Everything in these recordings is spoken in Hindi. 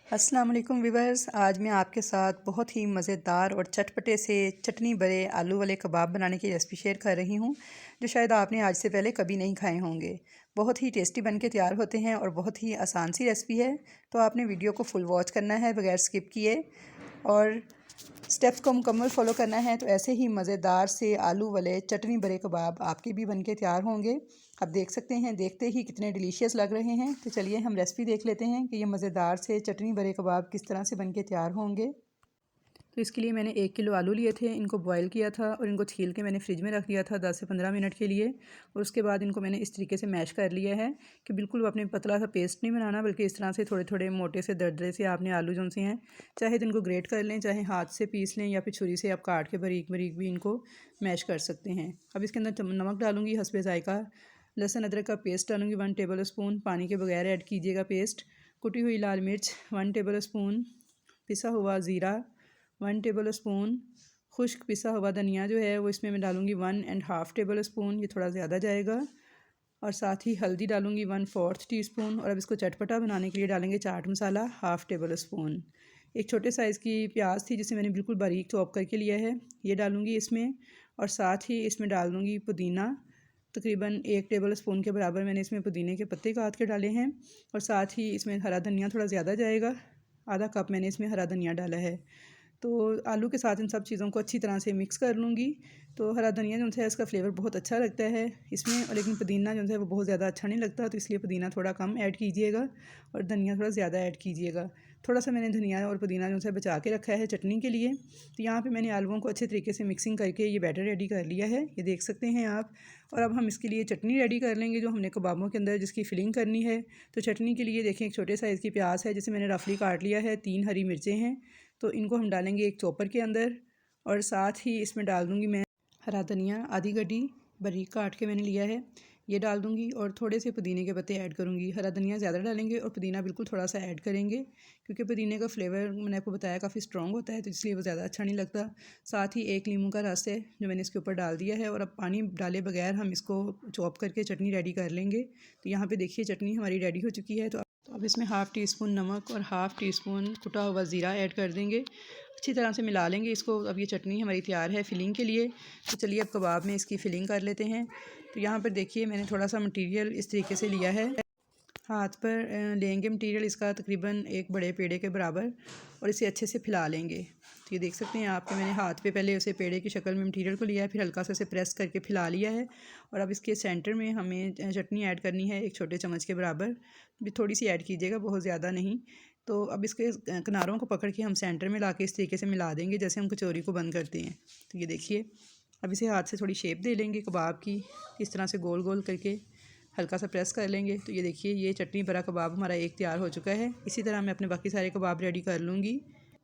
अस्सलाम वालेकुम व्यूअर्स, आज मैं आपके साथ बहुत ही मज़ेदार और चटपटे से चटनी भरे आलू वाले कबाब बनाने की रेसिपी शेयर कर रही हूँ, जो शायद आपने आज से पहले कभी नहीं खाए होंगे। बहुत ही टेस्टी बन के तैयार होते हैं और बहुत ही आसान सी रेसिपी है। तो आपने वीडियो को फुल वॉच करना है बगैर स्किप किए और स्टेप्स को मुकम्मल फॉलो करना है। तो ऐसे ही मज़ेदार से आलू वाले चटनी भरे कबाब आपके भी बनके तैयार होंगे। आप देख सकते हैं, देखते ही कितने डिलीशियस लग रहे हैं। तो चलिए हम रेसिपी देख लेते हैं कि ये मज़ेदार से चटनी भरे कबाब किस तरह से बनके तैयार होंगे। तो इसके लिए मैंने 1 किलो आलू लिए थे, इनको बॉयल किया था और इनको छील के मैंने फ्रिज में रख दिया था 10 से 15 मिनट के लिए। और उसके बाद इनको मैंने इस तरीके से मैश कर लिया है कि बिल्कुल अपने पतला सा पेस्ट नहीं बनाना, बल्कि इस तरह से थोड़े थोड़े मोटे से दरदरे से आपने आलू जो से हैं, चाहे तो इनको ग्रेट कर लें, चाहे हाथ से पीस लें या फिर छुरी से आप काट के बारीक बारीक भी इनको मैश कर सकते हैं। अब इसके अंदर नमक डालूँगी हस्बे ज़ायका, लहसुन अदरक का पेस्ट डालूँगी 1 टेबल स्पून, पानी के बगैर ऐड कीजिएगा पेस्ट। कुटी हुई लाल मिर्च 1 टेबल स्पून, पिसा हुआ ज़ीरा 1 टेबल स्पून, खुश्क पिसा हुआ धनिया जो है वो इसमें मैं डालूँगी 1.5 टेबल स्पून, ये थोड़ा ज़्यादा जाएगा। और साथ ही हल्दी डालूँगी 1/4 टीस्पून। और अब इसको चटपटा बनाने के लिए डालेंगे चाट मसाला 1/2 टेबल स्पून। एक छोटे साइज़ की प्याज थी जिसे मैंने बिल्कुल बारीक चॉप करके लिया है, ये डालूँगी इसमें। और साथ ही इसमें डाल दूँगी पुदीना, तकरीबन 1 टेबल स्पून के बराबर मैंने इसमें पुदीने के पत्ते काट के डाले हैं। और साथ ही इसमें हरा धनिया थोड़ा ज़्यादा जाएगा, आधा कप मैंने इसमें हरा धनिया डाला है। तो आलू के साथ इन सब चीज़ों को अच्छी तरह से मिक्स कर लूँगी। तो हरा धनिया जो है इसका फ्लेवर बहुत अच्छा लगता है इसमें, और लेकिन पुदीना जो है वो बहुत ज़्यादा अच्छा नहीं लगता, तो इसलिए पुदीना थोड़ा कम ऐड कीजिएगा और धनिया थोड़ा ज़्यादा ऐड कीजिएगा। थोड़ा सा मैंने धनिया और पुदीना जो है बचा के रखा है चटनी के लिए। तो यहाँ पे मैंने आलूओं को अच्छे तरीके से मिक्सिंग करके ये बैटर रेडी कर लिया है, ये देख सकते हैं आप। और अब हम इसके लिए चटनी रेडी कर लेंगे जो हमने कबाबों के अंदर जिसकी फिलिंग करनी है। तो चटनी के लिए देखें, एक छोटे साइज़ की प्याज है जिसे मैंने रफली काट लिया है, 3 हरी मिर्चें हैं, तो इनको हम डालेंगे एक चॉपर के अंदर। और साथ ही इसमें डाल दूँगी मैं हरा धनिया आधी गड्डी बारीक काट के मैंने लिया है, ये डाल दूँगी। और थोड़े से पुदीने के पत्ते ऐड करूँगी। हरा धनिया ज़्यादा डालेंगे और पुदीना बिल्कुल थोड़ा सा ऐड करेंगे, क्योंकि पुदीने का फ्लेवर मैंने आपको बताया काफ़ी स्ट्रॉन्ग होता है, तो इसलिए वो ज़्यादा अच्छा नहीं लगता। साथ ही 1 नींबू का रस है जो मैंने इसके ऊपर डाल दिया है। और अब पानी डाले बगैर हम इसको चॉप करके चटनी रेडी कर लेंगे। तो यहाँ पर देखिए चटनी हमारी रेडी हो चुकी है। तो अब इसमें 1/2 टीस्पून नमक और 1/2 टीस्पून कुटा हुआ ज़ीरा ऐड कर देंगे, अच्छी तरह से मिला लेंगे इसको। अब ये चटनी हमारी तैयार है फिलिंग के लिए। तो चलिए अब कबाब में इसकी फिलिंग कर लेते हैं। तो यहाँ पर देखिए मैंने थोड़ा सा मटेरियल इस तरीके से लिया है, हाथ पर लेंगे मटेरियल इसका तकरीबन एक बड़े पेड़े के बराबर, और इसे अच्छे से फैला लेंगे। तो ये देख सकते हैं आपके, मैंने हाथ पे पहले उसे पेड़े की शक्ल में मटेरियल को लिया है, फिर हल्का सा इसे प्रेस करके फैला लिया है। और अब इसके सेंटर में हमें चटनी ऐड करनी है एक छोटे चम्मच के बराबर, भी थोड़ी सी ऐड कीजिएगा, बहुत ज़्यादा नहीं। तो अब इसके किनारों को पकड़ के हम सेंटर में ला के इस तरीके से मिला देंगे जैसे हम कचौरी को बंद करते हैं। तो ये देखिए अब इसे हाथ से थोड़ी शेप दे लेंगे कबाब की, इस तरह से गोल गोल करके हल्का सा प्रेस कर लेंगे। तो ये देखिए ये चटनी भरा कबाब हमारा एक तैयार हो चुका है। इसी तरह मैं अपने बाकी सारे कबाब रेडी कर लूँगी।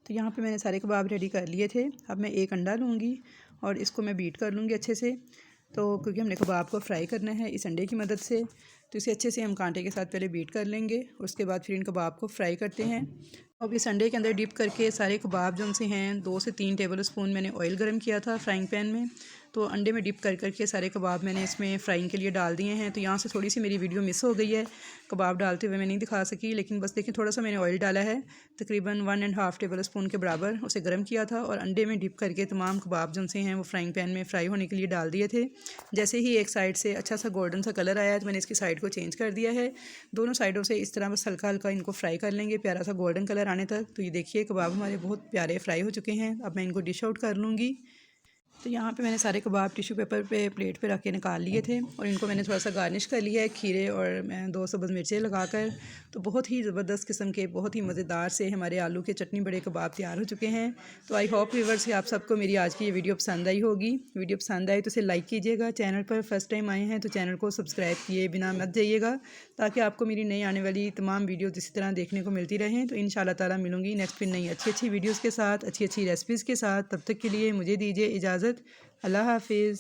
तो यहाँ पे मैंने सारे कबाब रेडी कर लिए थे। अब मैं एक अंडा लूँगी और इसको मैं बीट कर लूँगी अच्छे से। तो क्योंकि हमने कबाब को फ्राई करना है इस अंडे की मदद से, तो इसे अच्छे से हम कांटे के साथ पहले बीट कर लेंगे और उसके बाद फिर इन कबाब को फ्राई करते हैं। अब इस अंडे के अंदर डिप करके सारे कबाब जो से हैं 2 से 3 टेबल स्पून मैंने ऑयल गर्म किया था फ्राइंग पैन में, तो अंडे में डिप कर करके सारे कबाब मैंने इसमें फ्राइंग के लिए डाल दिए हैं। तो यहाँ से थोड़ी सी मेरी वीडियो मिस हो गई है, कबाब डालते हुए मैं नहीं दिखा सकी, लेकिन बस देखिए थोड़ा सा मैंने ऑयल डाला है, तकरीबन 1.5 टेबल स्पून के बराबर उसे गर्म किया था और अंडे में डिप करके तमाम कबाब जो से हैं वो फ्राइंग पैन में फ्राई होने के लिए डाल दिए थे। जैसे ही एक साइड से अच्छा सा गोल्डन सा कलर आया तो मैंने इसकी साइड को चेंज कर दिया है। दोनों साइडों से इस तरह बस हल्का हल्का इनको फ्राई कर लेंगे प्यारा सा गोल्डन कलर आने तक। तो ये देखिए कबाब हमारे बहुत प्यारे फ्राई हो चुके हैं। अब मैं इनको डिश आउट कर लूँगी। तो यहाँ पे मैंने सारे कबाब टिश्यू पेपर पे प्लेट पे रख के निकाल लिए थे और इनको मैंने थोड़ा सा गार्निश कर लिया है खीरे और 2 सब्ज़ मिर्चें लगाकर। तो बहुत ही ज़बरदस्त किस्म के बहुत ही मज़ेदार से हमारे आलू के चटनी बड़े कबाब तैयार हो चुके हैं। तो आई होप व्यूअर्स कि आप सबको मेरी आज की ये वीडियो पसंद आई होगी। वीडियो पसंद आई तो इसे लाइक कीजिएगा, चैनल पर फर्स्ट टाइम आए हैं तो चैनल को सब्सक्राइब किए बिना मत जाइएगा, ताकि आपको मेरी नई आने वाली तमाम वीडियो इसी तरह देखने को मिलती रहें। तो इंशाल्लाह ताला मिलूँगी नेक्स्ट फिर नई अच्छी वीडियोज़ के साथ, अच्छी रेसिपीज़ के साथ। तब तक के लिए मुझे दीजिए इजाज़त। अल्लाह हाफिज़।